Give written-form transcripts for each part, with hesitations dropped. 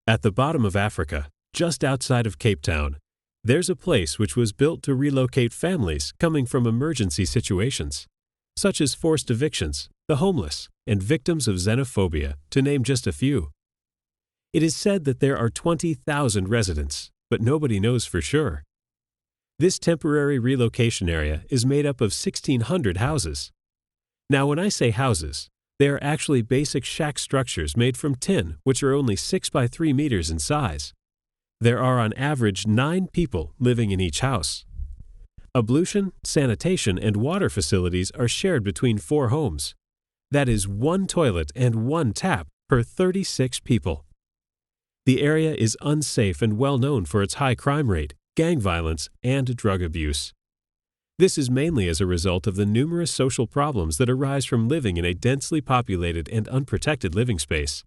At the bottom of Africa, just outside of Cape Town, there's a place which was built to relocate families coming from emergency situations, such as forced evictions, the homeless, and victims of xenophobia, to name just a few. It is said that there are 20,000 residents, but nobody knows for sure. This temporary relocation area is made up of 1,600 houses. Now, when I say houses, they are actually basic shack structures made from tin, which are only 6 by 3 meters in size. There are on average 9 people living in each house. Ablution, sanitation, and water facilities are shared between 4 homes. That is 1 toilet and 1 tap per 36 people. The area is unsafe and well known for its high crime rate, gang violence, and drug abuse. This is mainly as a result of the numerous social problems that arise from living in a densely populated and unprotected living space.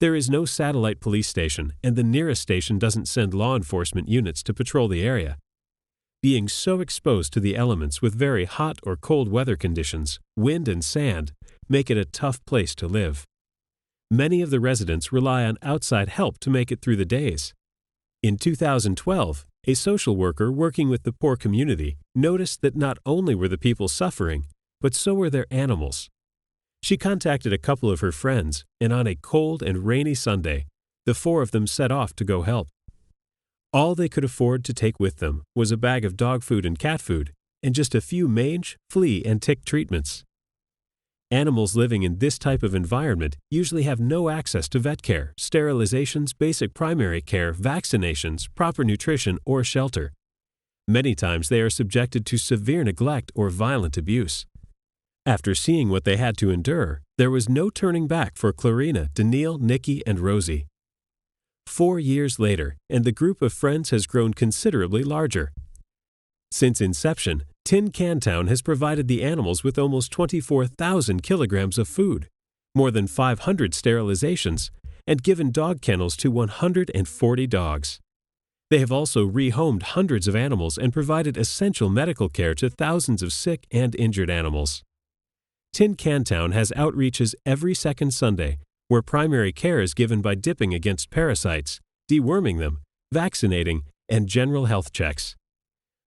There is no satellite police station, and the nearest station doesn't send law enforcement units to patrol the area. Being so exposed to the elements with very hot or cold weather conditions, wind and sand, make it a tough place to live. Many of the residents rely on outside help to make it through the days. In 2012, a social worker working with the poor community noticed that not only were the people suffering, but so were their animals. She contacted a couple of her friends, and on a cold and rainy Sunday, the 4 of them set off to go help. All they could afford to take with them was a bag of dog food and cat food, and just a few mange, flea, and tick treatments. Animals living in this type of environment usually have no access to vet care, sterilizations, basic primary care, vaccinations, proper nutrition, or shelter. Many times they are subjected to severe neglect or violent abuse. After seeing what they had to endure, there was no turning back for Clarina, Daniil, Nikki, and Rosie. 4 years later, and the group of friends has grown considerably larger. Since inception, Tin Can Town has provided the animals with almost 24,000 kilograms of food, more than 500 sterilizations, and given dog kennels to 140 dogs. They have also rehomed hundreds of animals and provided essential medical care to thousands of sick and injured animals. Tin Can Town has outreaches every second Sunday, where primary care is given by dipping against parasites, deworming them, vaccinating, and general health checks.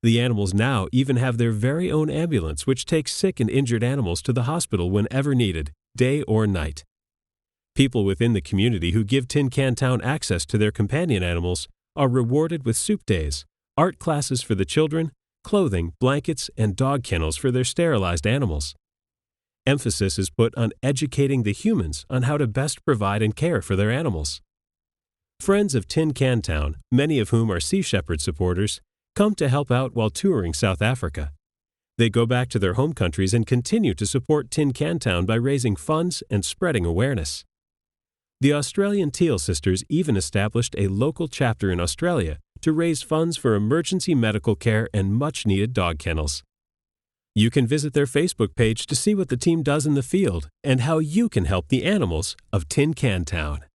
The animals now even have their very own ambulance which takes sick and injured animals to the hospital whenever needed, day or night. People within the community who give Tin Can Town access to their companion animals are rewarded with soup days, art classes for the children, clothing, blankets, and dog kennels for their sterilized animals. Emphasis is put on educating the humans on how to best provide and care for their animals. Friends of Tin Can Town, many of whom are Sea Shepherd supporters, come to help out while touring South Africa. They go back to their home countries and continue to support Tin Can Town by raising funds and spreading awareness. The Australian Teal Sisters even established a local chapter in Australia to raise funds for emergency medical care and much-needed dog kennels. You can visit their Facebook page to see what the team does in the field and how you can help the animals of Tin Can Town.